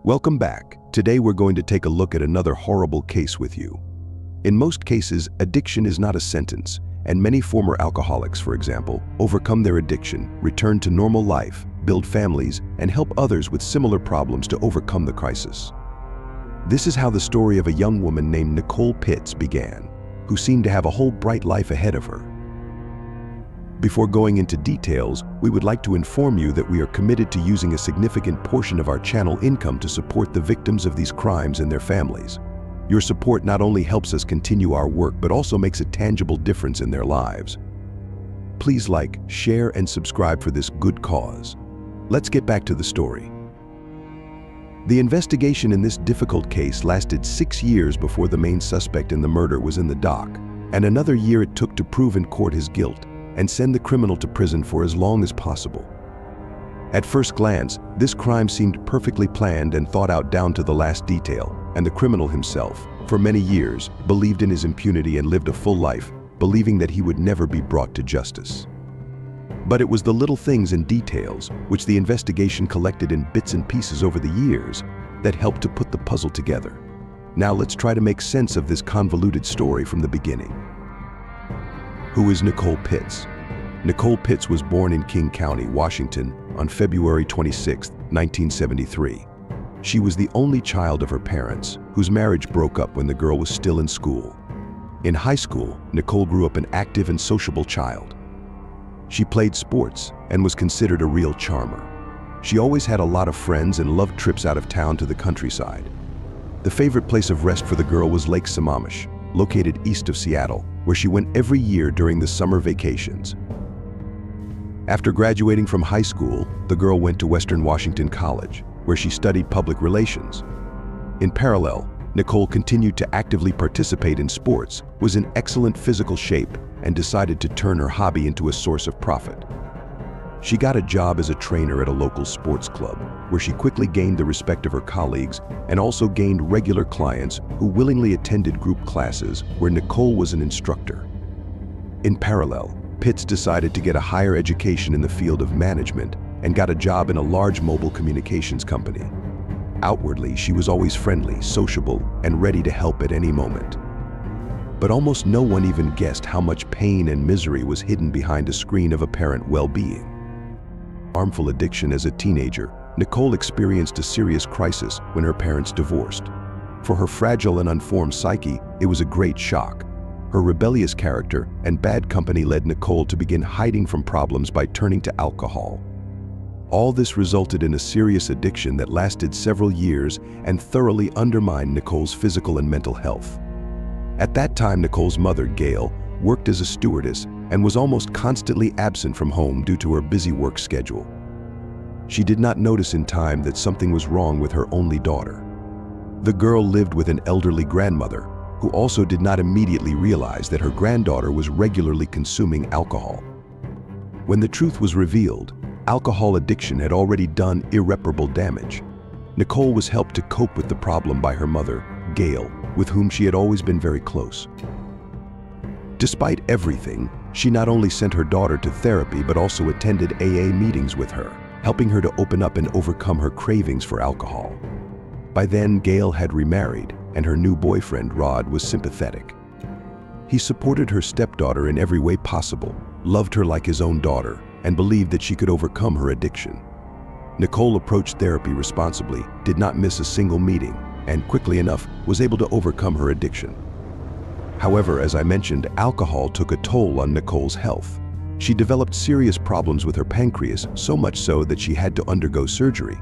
Welcome back. Today we're going to take a look at another horrible case with you. In most cases, addiction is not a sentence, and many former alcoholics, for example, overcome their addiction, return to normal life, build families, and help others with similar problems to overcome the crisis. This is how the story of a young woman named Nicole Pitts began, who seemed to have a whole bright life ahead of her. Before going into details, we would like to inform you that we are committed to using a significant portion of our channel income to support the victims of these crimes and their families. Your support not only helps us continue our work, but also makes a tangible difference in their lives. Please like, share, and subscribe for this good cause. Let's get back to the story. The investigation in this difficult case lasted 6 years before the main suspect in the murder was in the dock, and another year it took to prove in court his guilt and send the criminal to prison for as long as possible. At first glance, this crime seemed perfectly planned and thought out down to the last detail, and the criminal himself, for many years, believed in his impunity and lived a full life, believing that he would never be brought to justice. But it was the little things and details, which the investigation collected in bits and pieces over the years, that helped to put the puzzle together. Now let's try to make sense of this convoluted story from the beginning. Who is Nicole Pitts? Nicole Pitts was born in King County, Washington, on February 26, 1973. She was the only child of her parents, whose marriage broke up when the girl was still in school. In high school, Nicole grew up an active and sociable child. She played sports and was considered a real charmer. She always had a lot of friends and loved trips out of town to the countryside. The favorite place of rest for the girl was Lake Sammamish, located east of Seattle, where she went every year during the summer vacations. After graduating from high school, the girl went to Western Washington College, where she studied public relations. In parallel, Nicole continued to actively participate in sports, was in excellent physical shape, and decided to turn her hobby into a source of profit. She got a job as a trainer at a local sports club, where she quickly gained the respect of her colleagues and also gained regular clients who willingly attended group classes where Nicole was an instructor. In parallel, Pitts decided to get a higher education in the field of management and got a job in a large mobile communications company. Outwardly, she was always friendly, sociable, and ready to help at any moment. But almost no one even guessed how much pain and misery was hidden behind a screen of apparent well-being. Harmful addiction as a teenager, Nicole experienced a serious crisis when her parents divorced. For her fragile and unformed psyche, it was a great shock. Her rebellious character and bad company led Nicole to begin hiding from problems by turning to alcohol. All this resulted in a serious addiction that lasted several years and thoroughly undermined Nicole's physical and mental health. At that time, Nicole's mother, Gail, worked as a stewardess and was almost constantly absent from home due to her busy work schedule. She did not notice in time that something was wrong with her only daughter. The girl lived with an elderly grandmother, who also did not immediately realize that her granddaughter was regularly consuming alcohol. When the truth was revealed, alcohol addiction had already done irreparable damage. Nicole was helped to cope with the problem by her mother, Gail, with whom she had always been very close. Despite everything, she not only sent her daughter to therapy but also attended AA meetings with her, helping her to open up and overcome her cravings for alcohol. By then, Gail had remarried, and her new boyfriend, Rod, was sympathetic. He supported her stepdaughter in every way possible, loved her like his own daughter, and believed that she could overcome her addiction. Nicole approached therapy responsibly, did not miss a single meeting, and quickly enough was able to overcome her addiction. However, as I mentioned, alcohol took a toll on Nicole's health. She developed serious problems with her pancreas, so much so that she had to undergo surgery.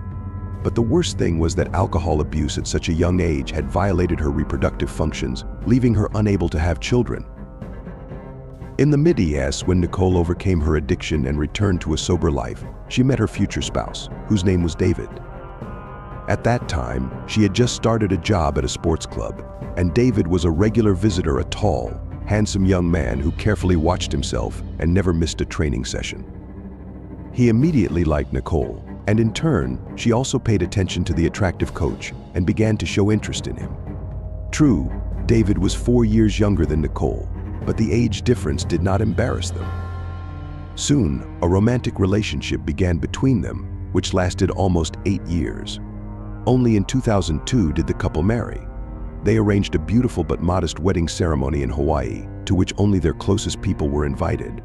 But the worst thing was that alcohol abuse at such a young age had violated her reproductive functions, leaving her unable to have children. In the mid-years, when Nicole overcame her addiction and returned to a sober life, she met her future spouse, whose name was David. At that time, she had just started a job at a sports club, and David was a regular visitor, a tall, handsome young man who carefully watched himself and never missed a training session. He immediately liked Nicole, and in turn, she also paid attention to the attractive coach and began to show interest in him. True, David was 4 years younger than Nicole, but the age difference did not embarrass them. Soon, a romantic relationship began between them, which lasted almost 8 years. Only in 2002 did the couple marry. They arranged a beautiful but modest wedding ceremony in Hawaii, to which only their closest people were invited.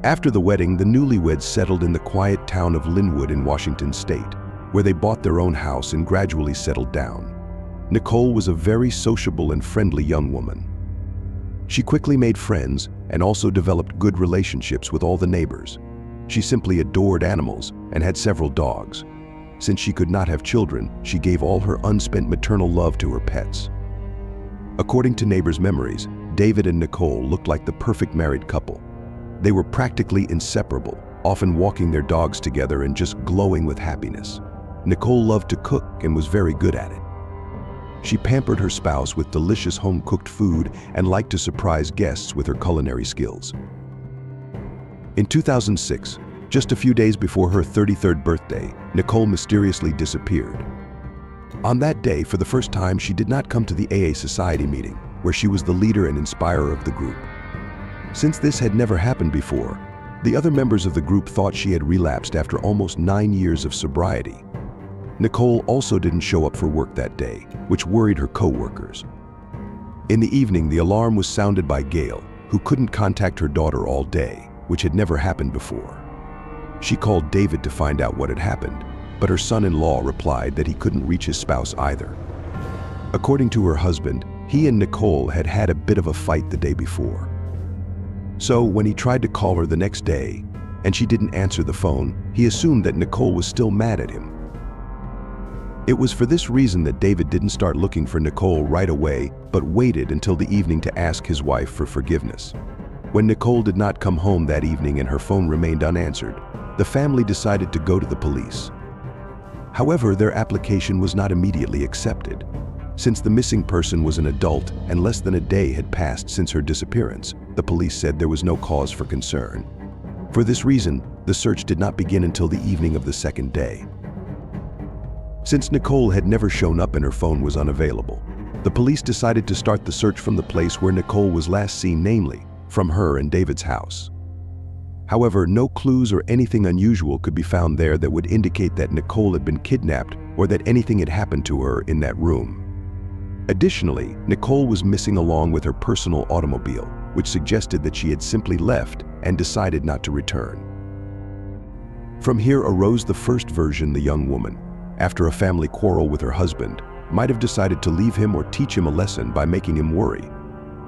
After the wedding, the newlyweds settled in the quiet town of Linwood in Washington state, where they bought their own house and gradually settled down. Nicole was a very sociable and friendly young woman. She quickly made friends and also developed good relationships with all the neighbors. She simply adored animals and had several dogs. Since she could not have children, she gave all her unspent maternal love to her pets. According to neighbors' memories, David and Nicole looked like the perfect married couple. They were practically inseparable, often walking their dogs together and just glowing with happiness. Nicole loved to cook and was very good at it. She pampered her spouse with delicious home-cooked food and liked to surprise guests with her culinary skills. In 2006, just a few days before her 33rd birthday, Nicole mysteriously disappeared. On that day, for the first time, she did not come to the AA Society meeting, where she was the leader and inspirer of the group. Since this had never happened before, the other members of the group thought she had relapsed after almost 9 years of sobriety. Nicole also didn't show up for work that day, which worried her co-workers. In the evening, the alarm was sounded by Gail, who couldn't contact her daughter all day, which had never happened before. She called David to find out what had happened, but her son-in-law replied that he couldn't reach his spouse either. According to her husband, he and Nicole had had a bit of a fight the day before. So when he tried to call her the next day, and she didn't answer the phone, he assumed that Nicole was still mad at him. It was for this reason that David didn't start looking for Nicole right away, but waited until the evening to ask his wife for forgiveness. When Nicole did not come home that evening and her phone remained unanswered, the family decided to go to the police. However, their application was not immediately accepted. Since the missing person was an adult and less than a day had passed since her disappearance, the police said there was no cause for concern. For this reason, the search did not begin until the evening of the second day. Since Nicole had never shown up and her phone was unavailable, the police decided to start the search from the place where Nicole was last seen, namely, from her and David's house. However, no clues or anything unusual could be found there that would indicate that Nicole had been kidnapped or that anything had happened to her in that room. Additionally, Nicole was missing along with her personal automobile, which suggested that she had simply left and decided not to return. From here arose the first version: the young woman, after a family quarrel with her husband, might have decided to leave him or teach him a lesson by making him worry.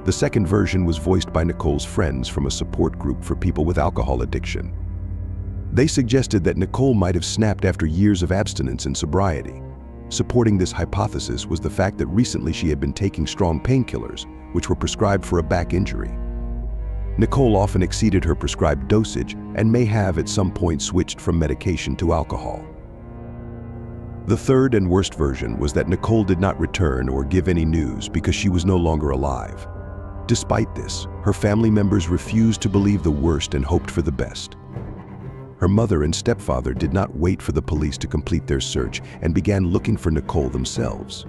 The second version was voiced by Nicole's friends from a support group for people with alcohol addiction. They suggested that Nicole might have snapped after years of abstinence and sobriety. Supporting this hypothesis was the fact that recently she had been taking strong painkillers, which were prescribed for a back injury. Nicole often exceeded her prescribed dosage and may have at some point switched from medication to alcohol. The third and worst version was that Nicole did not return or give any news because she was no longer alive. Despite this, her family members refused to believe the worst and hoped for the best. Her mother and stepfather did not wait for the police to complete their search and began looking for Nicole themselves.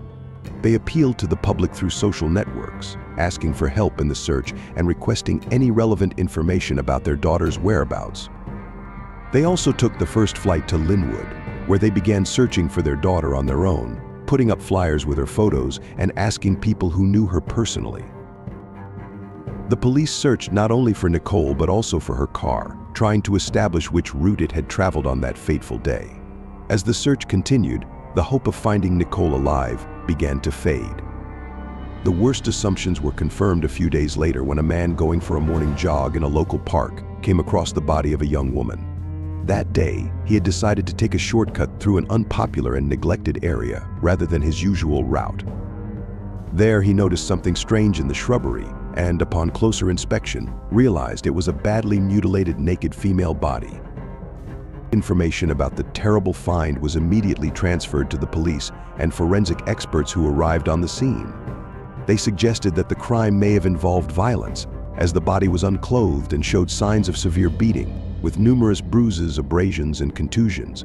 They appealed to the public through social networks, asking for help in the search and requesting any relevant information about their daughter's whereabouts. They also took the first flight to Linwood, where they began searching for their daughter on their own, putting up flyers with her photos and asking people who knew her personally. The police searched not only for Nicole but also for her car, trying to establish which route it had traveled on that fateful day. As the search continued, the hope of finding Nicole alive began to fade. The worst assumptions were confirmed a few days later when a man going for a morning jog in a local park came across the body of a young woman. That day, he had decided to take a shortcut through an unpopular and neglected area rather than his usual route. There, he noticed something strange in the shrubbery and, upon closer inspection, realized it was a badly mutilated naked female body. Information about the terrible find was immediately transferred to the police and forensic experts who arrived on the scene. They suggested that the crime may have involved violence, as the body was unclothed and showed signs of severe beating, with numerous bruises, abrasions, and contusions.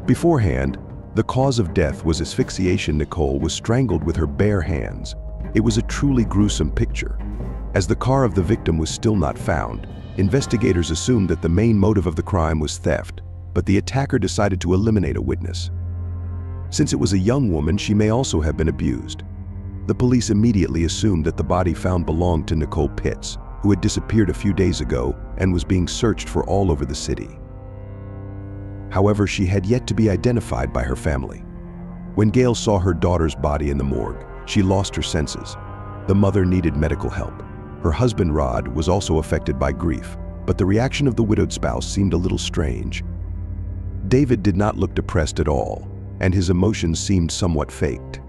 Beforehand, the cause of death was asphyxiation. Nicole was strangled with her bare hands. It was a truly gruesome picture. As the car of the victim was still not found, investigators assumed that the main motive of the crime was theft. but the attacker decided to eliminate a witness. Since it was a young woman, she may also have been abused. The police immediately assumed that the body found belonged to Nicole Pitts, who had disappeared a few days ago and was being searched for all over the city. However, she had yet to be identified by her family. When Gail saw her daughter's body in the morgue, she lost her senses. The mother needed medical help. Her husband, Rod, was also affected by grief, but the reaction of the widowed spouse seemed a little strange. David did not look depressed at all, and his emotions seemed somewhat faked.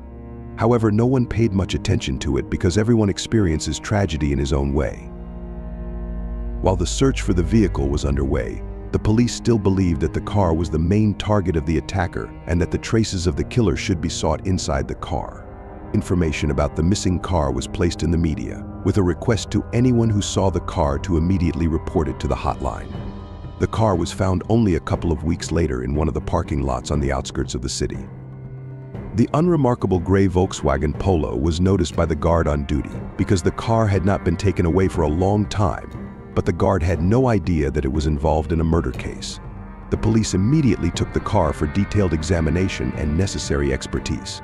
However, no one paid much attention to it because everyone experiences tragedy in his own way. While the search for the vehicle was underway, the police still believed that the car was the main target of the attacker and that the traces of the killer should be sought inside the car. Information about the missing car was placed in the media, with a request to anyone who saw the car to immediately report it to the hotline. The car was found only a couple of weeks later in one of the parking lots on the outskirts of the city. The unremarkable gray Volkswagen Polo was noticed by the guard on duty because the car had not been taken away for a long time, but the guard had no idea that it was involved in a murder case. The police immediately took the car for detailed examination and necessary expertise.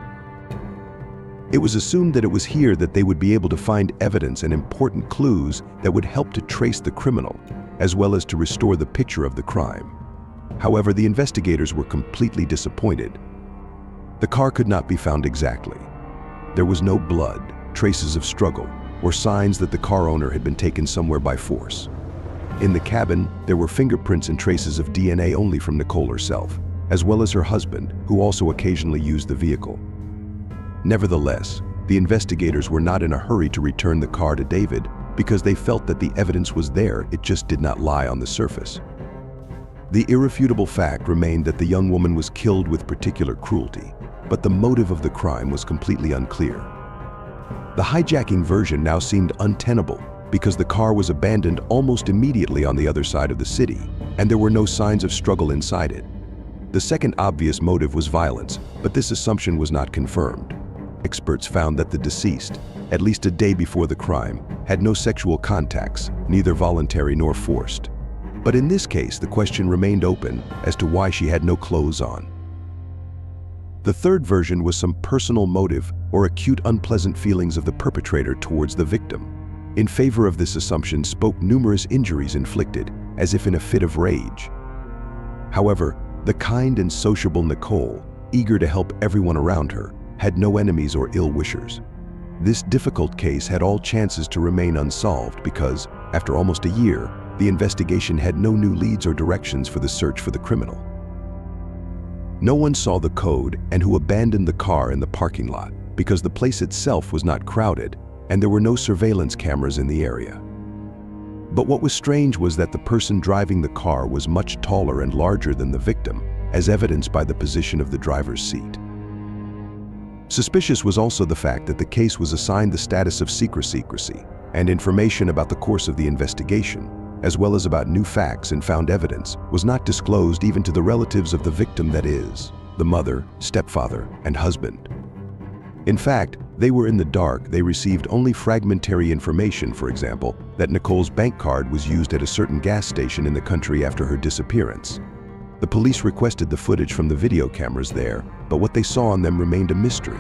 It was assumed that it was here that they would be able to find evidence and important clues that would help to trace the criminal, as well as to restore the picture of the crime. However, the investigators were completely disappointed. The car could not be found exactly. There was no blood, traces of struggle, or signs that the car owner had been taken somewhere by force. In the cabin, there were fingerprints and traces of DNA only from Nicole herself, as well as her husband, who also occasionally used the vehicle. Nevertheless, the investigators were not in a hurry to return the car to David because they felt that the evidence was there, it just did not lie on the surface. The irrefutable fact remained that the young woman was killed with particular cruelty, but the motive of the crime was completely unclear. The hijacking version now seemed untenable because the car was abandoned almost immediately on the other side of the city, and there were no signs of struggle inside it. The second obvious motive was violence, but this assumption was not confirmed. Experts found that the deceased, at least a day before the crime, had no sexual contacts, neither voluntary nor forced. But in this case, the question remained open as to why she had no clothes on. The third version was some personal motive or acute unpleasant feelings of the perpetrator towards the victim. In favor of this assumption spoke numerous injuries inflicted, as if in a fit of rage. However, the kind and sociable Nicole, eager to help everyone around her, had no enemies or ill-wishers. This difficult case had all chances to remain unsolved because, after almost a year, the investigation had no new leads or directions for the search for the criminal. No one saw the code and who abandoned the car in the parking lot because the place itself was not crowded and there were no surveillance cameras in the area. But what was strange was that the person driving the car was much taller and larger than the victim, as evidenced by the position of the driver's seat. Suspicious was also the fact that the case was assigned the status of secrecy, and information about the course of the investigation, as well as about new facts and found evidence, was not disclosed even to the relatives of the victim, that is, the mother, stepfather, and husband. In fact, they were in the dark. They received only fragmentary information, for example, that Nicole's bank card was used at a certain gas station in the country after her disappearance. The police requested the footage from the video cameras there, but what they saw on them remained a mystery.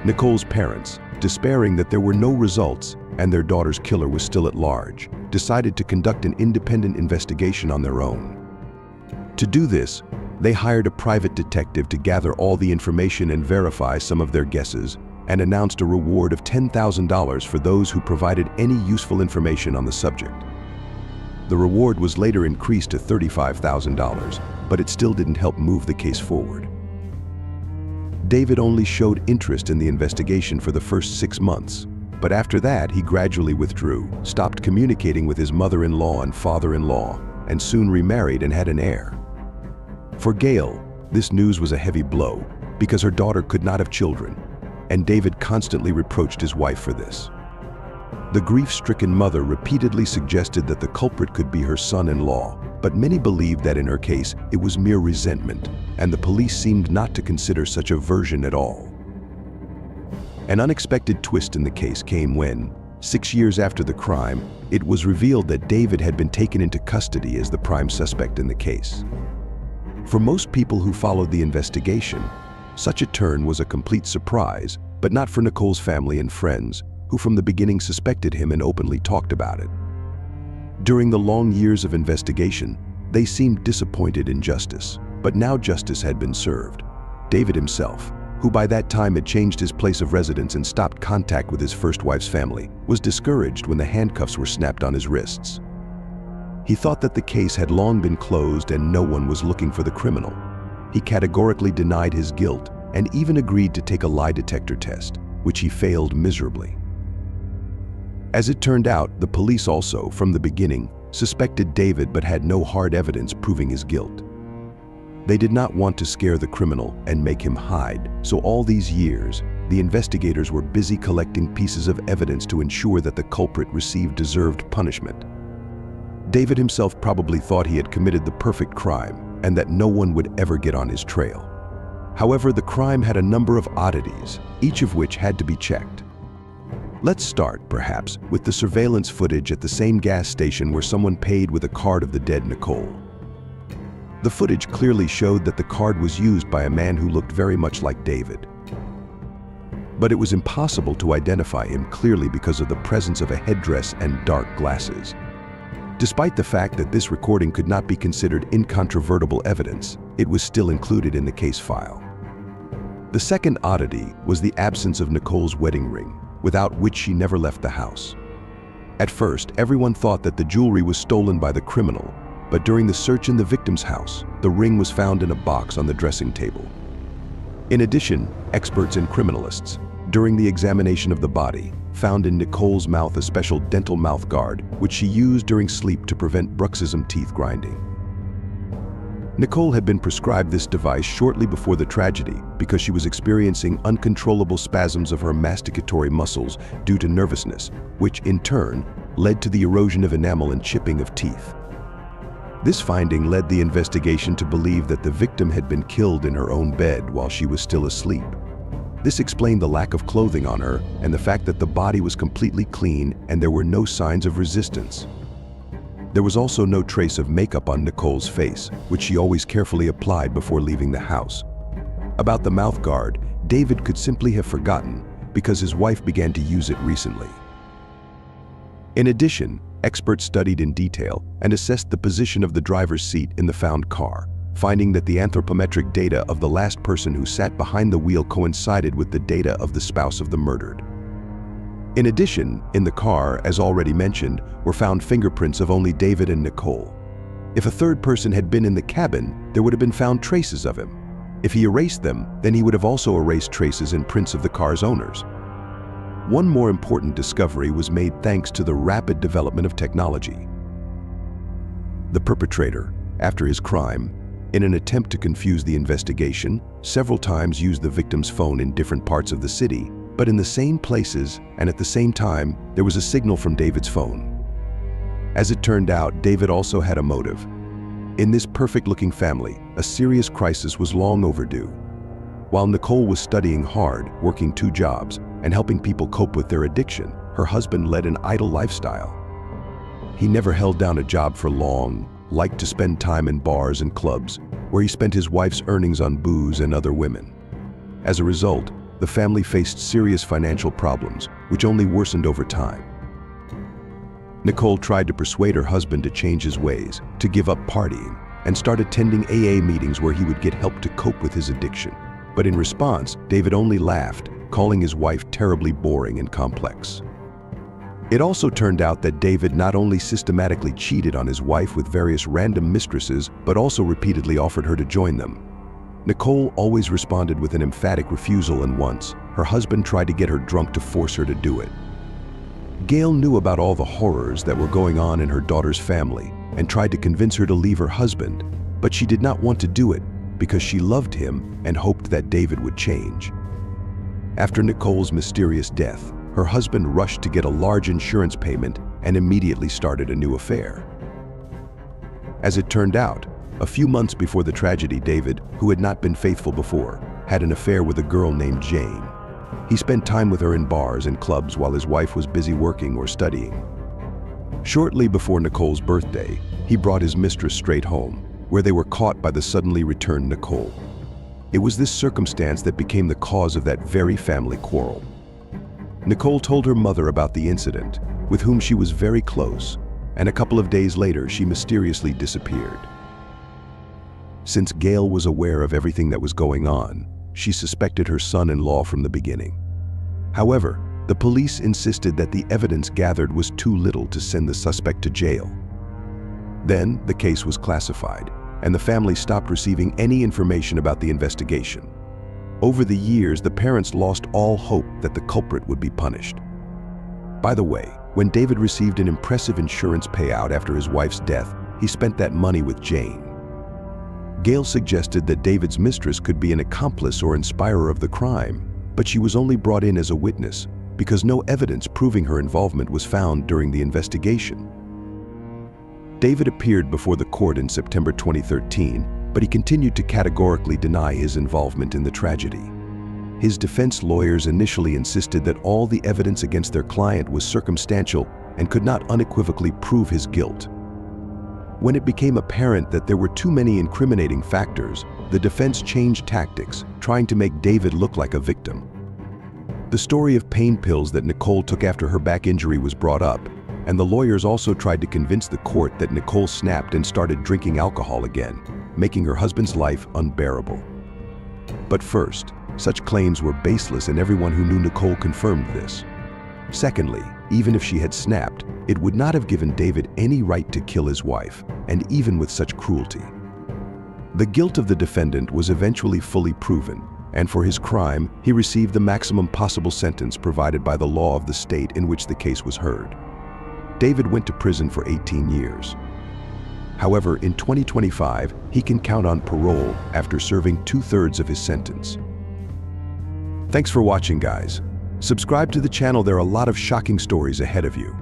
Nicole's parents, despairing that there were no results and their daughter's killer was still at large, decided to conduct an independent investigation on their own. To do this, they hired a private detective to gather all the information and verify some of their guesses, and announced a reward of $10,000 for those who provided any useful information on the subject. The reward was later increased to $35,000, but it still didn't help move the case forward. David only showed interest in the investigation for the first 6 months, but after that he gradually withdrew, stopped communicating with his mother-in-law and father-in-law, and soon remarried and had an heir. For Gail, this news was a heavy blow because her daughter could not have children, and David constantly reproached his wife for this. The grief-stricken mother repeatedly suggested that the culprit could be her son-in-law, but many believed that in her case it was mere resentment, and the police seemed not to consider such a version at all. An unexpected twist in the case came when, 6 years after the crime, it was revealed that David had been taken into custody as the prime suspect in the case. For most people who followed the investigation, such a turn was a complete surprise, but not for Nicole's family and friends, who from the beginning suspected him and openly talked about it. During the long years of investigation, they seemed disappointed in justice, but now justice had been served. David himself, who by that time had changed his place of residence and stopped contact with his first wife's family, was discouraged when the handcuffs were snapped on his wrists. He thought that the case had long been closed and no one was looking for the criminal. He categorically denied his guilt and even agreed to take a lie detector test, which he failed miserably. As it turned out, the police also, from the beginning, suspected David but had no hard evidence proving his guilt. They did not want to scare the criminal and make him hide, so all these years, the investigators were busy collecting pieces of evidence to ensure that the culprit received deserved punishment. David himself probably thought he had committed the perfect crime and that no one would ever get on his trail. However, the crime had a number of oddities, each of which had to be checked. Let's start, perhaps, with the surveillance footage at the same gas station where someone paid with a card of the dead Nicole. The footage clearly showed that the card was used by a man who looked very much like David. But it was impossible to identify him clearly because of the presence of a headdress and dark glasses. Despite the fact that this recording could not be considered incontrovertible evidence, it was still included in the case file. The second oddity was the absence of Nicole's wedding ring, without which she never left the house. At first, everyone thought that the jewelry was stolen by the criminal, but during the search in the victim's house, the ring was found in a box on the dressing table. In addition, experts and criminalists, during the examination of the body, found in Nicole's mouth a special dental mouth guard, which she used during sleep to prevent bruxism teeth grinding. Nicole had been prescribed this device shortly before the tragedy because she was experiencing uncontrollable spasms of her masticatory muscles due to nervousness, which in turn led to the erosion of enamel and chipping of teeth. This finding led the investigation to believe that the victim had been killed in her own bed while she was still asleep. This explained the lack of clothing on her and the fact that the body was completely clean and there were no signs of resistance. There was also no trace of makeup on Nicole's face, which she always carefully applied before leaving the house. About the mouth guard, David could simply have forgotten because his wife began to use it recently. In addition, experts studied in detail and assessed the position of the driver's seat in the found car, finding that the anthropometric data of the last person who sat behind the wheel coincided with the data of the spouse of the murdered. In addition, in the car, as already mentioned, were found fingerprints of only David and Nicole. If a third person had been in the cabin, there would have been found traces of him. If he erased them, then he would have also erased traces and prints of the car's owners. One more important discovery was made thanks to the rapid development of technology. The perpetrator, after his crime, in an attempt to confuse the investigation, several times used the victim's phone in different parts of the city, but in the same places and at the same time, there was a signal from David's phone. As it turned out, David also had a motive. In this perfect-looking family, a serious crisis was long overdue. While Nicole was studying hard, working 2 jobs, and helping people cope with their addiction, her husband led an idle lifestyle. He never held down a job for long, liked to spend time in bars and clubs, where he spent his wife's earnings on booze and other women. As a result, the family faced serious financial problems, which only worsened over time. Nicole tried to persuade her husband to change his ways, to give up partying, and start attending AA meetings where he would get help to cope with his addiction. But in response, David only laughed, calling his wife terribly boring and complex. It also turned out that David not only systematically cheated on his wife with various random mistresses, but also repeatedly offered her to join them. Nicole always responded with an emphatic refusal, and once, her husband tried to get her drunk to force her to do it. Gail knew about all the horrors that were going on in her daughter's family and tried to convince her to leave her husband, but she did not want to do it because she loved him and hoped that David would change. After Nicole's mysterious death, her husband rushed to get a large insurance payment and immediately started a new affair. As it turned out, a few months before the tragedy, David, who had not been faithful before, had an affair with a girl named Jane. He spent time with her in bars and clubs while his wife was busy working or studying. Shortly before Nicole's birthday, he brought his mistress straight home, where they were caught by the suddenly returned Nicole. It was this circumstance that became the cause of that very family quarrel. Nicole told her mother about the incident, with whom she was very close, and a couple of days later she mysteriously disappeared. Since Gail was aware of everything that was going on, she suspected her son-in-law from the beginning. However, the police insisted that the evidence gathered was too little to send the suspect to jail. Then, the case was classified, and the family stopped receiving any information about the investigation. Over the years, the parents lost all hope that the culprit would be punished. By the way, when David received an impressive insurance payout after his wife's death, he spent that money with Jane. Gail suggested that David's mistress could be an accomplice or inspirer of the crime, but she was only brought in as a witness because no evidence proving her involvement was found during the investigation. David appeared before the court in September 2013, but he continued to categorically deny his involvement in the tragedy. His defense lawyers initially insisted that all the evidence against their client was circumstantial and could not unequivocally prove his guilt. When it became apparent that there were too many incriminating factors, the defense changed tactics, trying to make David look like a victim. The story of pain pills that Nicole took after her back injury was brought up, and the lawyers also tried to convince the court that Nicole snapped and started drinking alcohol again, making her husband's life unbearable. But first, such claims were baseless, and everyone who knew Nicole confirmed this. Secondly, even if she had snapped, it would not have given David any right to kill his wife, and even with such cruelty. The guilt of the defendant was eventually fully proven, and for his crime, he received the maximum possible sentence provided by the law of the state in which the case was heard. David went to prison for 18 years. However, in 2025, he can count on parole after serving 2/3 of his sentence. Thanks for watching, guys. Subscribe to the channel. There are a lot of shocking stories ahead of you.